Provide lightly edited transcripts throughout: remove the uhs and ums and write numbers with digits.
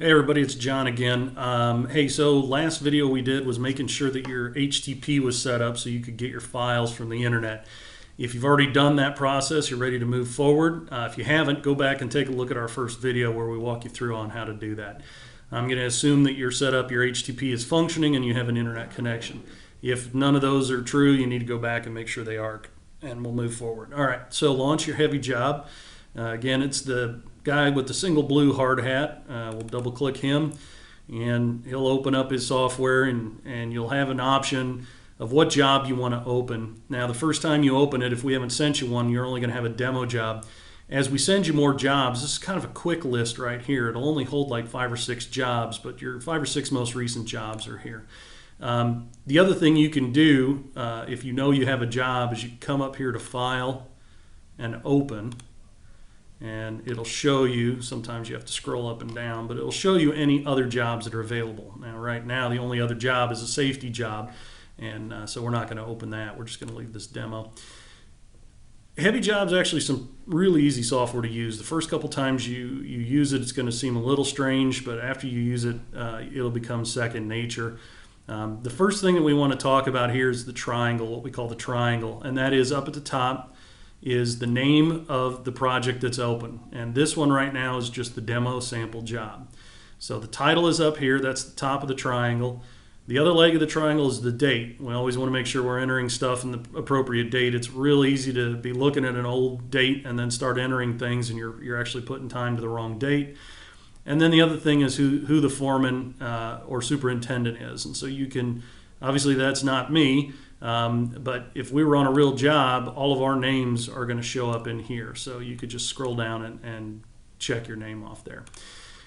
Hey everybody, it's John again. Hey, so last video we did was making sure that your HTTP was set up so you could get your files from the internet. If you've already done that process, you're ready to move forward. If you haven't, go back and take a look at our first video where we walk you through on how to do that. I'm going to assume that your setup, your HTTP is functioning and you have an internet connection. If none of those are true, you need to go back and make sure they are, and we'll move forward. All right, so launch your heavy job. Again, it's the guy with the single blue hard hat. We'll double click him and he'll open up his software, and you'll have an option of what job you want to open. Now the first time you open it, if we haven't sent you one, you're only going to have a demo job. As we send you more jobs, this is kind of a quick list right here. It'll only hold like 5 or 6 jobs, but your 5 or 6 most recent jobs are here. The other thing you can do if you know you have a job is you come up here to File and Open, and it'll show you, sometimes you have to scroll up and down, but it'll show you any other jobs that are available. Now right now the only other job is a safety job, and so we're not going to open that. We're just going to leave this demo. Heavy Job's actually some really easy software to use. The first couple times you use it, it's going to seem a little strange, but after you use it, it'll become second nature. The first thing that we want to talk about here is the triangle, what we call the triangle, and that is up at the top is the name of the project that's open. And this one right now is just the demo sample job. So the title is up here, that's the top of the triangle. The other leg of the triangle is the date. We always want to make sure we're entering stuff in the appropriate date. It's real easy to be looking at an old date and then start entering things, and you're actually putting time to the wrong date. And then the other thing is who the foreman or superintendent is. And so you can, obviously that's not me, but if we were on a real job, all of our names are going to show up in here. So you could just scroll down and check your name off there.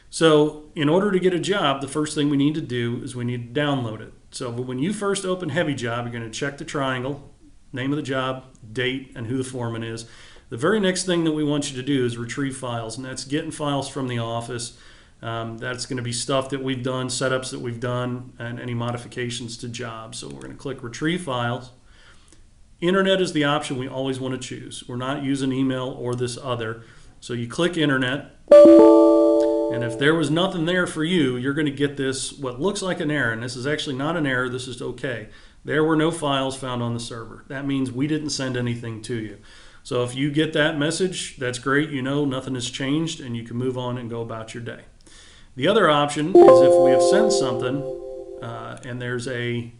So in order to get a job, the first thing we need to do is we need to download it. So when you first open Heavy Job, you're going to check the triangle, name of the job, date, and who the foreman is. The very next thing that we want you to do is retrieve files, and that's getting files from the office. That's going to be stuff that we've done, setups that we've done, and any modifications to jobs. So we're going to click Retrieve Files. Internet is the option we always want to choose. We're not using email or this other. So you click Internet, and if there was nothing there for you, you're going to get this, what looks like an error, and this is actually not an error, this is okay. There were no files found on the server. That means we didn't send anything to you. So if you get that message, that's great. You know nothing has changed, and you can move on and go about your day. The other option is if we have sent something and there's a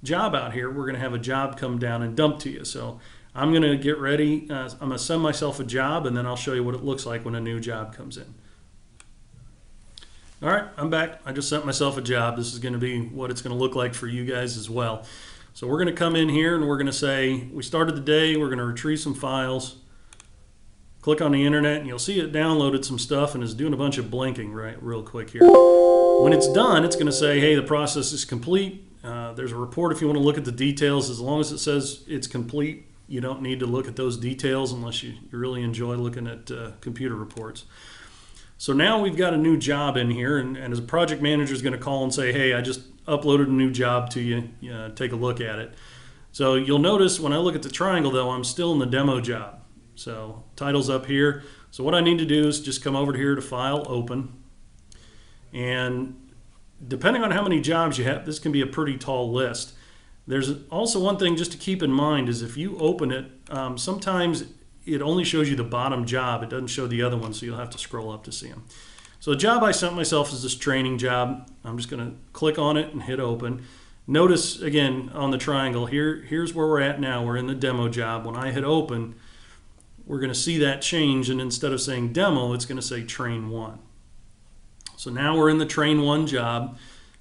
job out here, we're going to have a job come down and dump to you. So I'm going to get ready. I'm going to send myself a job, and then I'll show you what it looks like when a new job comes in. All right, I'm back. I just sent myself a job. This is going to be what it's going to look like for you guys as well. So we're going to come in here and we're going to say, we started the day, we're going to retrieve some files. Click on the internet and you'll see it downloaded some stuff and is doing a bunch of blinking real quick here. When it's done, it's going to say, hey, the process is complete. There's a report if you want to look at the details. As long as it says it's complete, you don't need to look at those details unless you really enjoy looking at computer reports. So now we've got a new job in here, and as a project manager is going to call and say, hey, I just uploaded a new job to you. Take a look at it. So you'll notice when I look at the triangle, though, I'm still in the demo job. So title's up here. So what I need to do is just come over here to File, Open. And depending on how many jobs you have, this can be a pretty tall list. There's also one thing just to keep in mind is if you open it, sometimes it only shows you the bottom job. It doesn't show the other one, so you'll have to scroll up to see them. So the job I sent myself is this training job. I'm just going to click on it and hit Open. Notice again on the triangle, here's where we're at now. We're in the demo job. When I hit Open, we're going to see that change, and instead of saying demo, it's going to say train 1. So now we're in the train 1 job,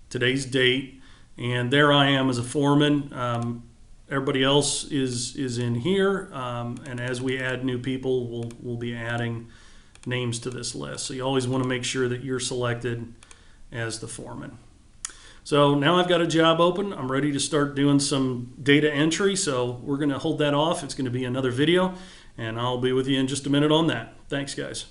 today's date, and there I am as a foreman. Everybody else is in here, and as we add new people, we'll be adding names to this list. So you always want to make sure that you're selected as the foreman. So now I've got a job open. I'm ready to start doing some data entry, so we're going to hold that off. It's going to be another video, and I'll be with you in just a minute on that. Thanks, guys.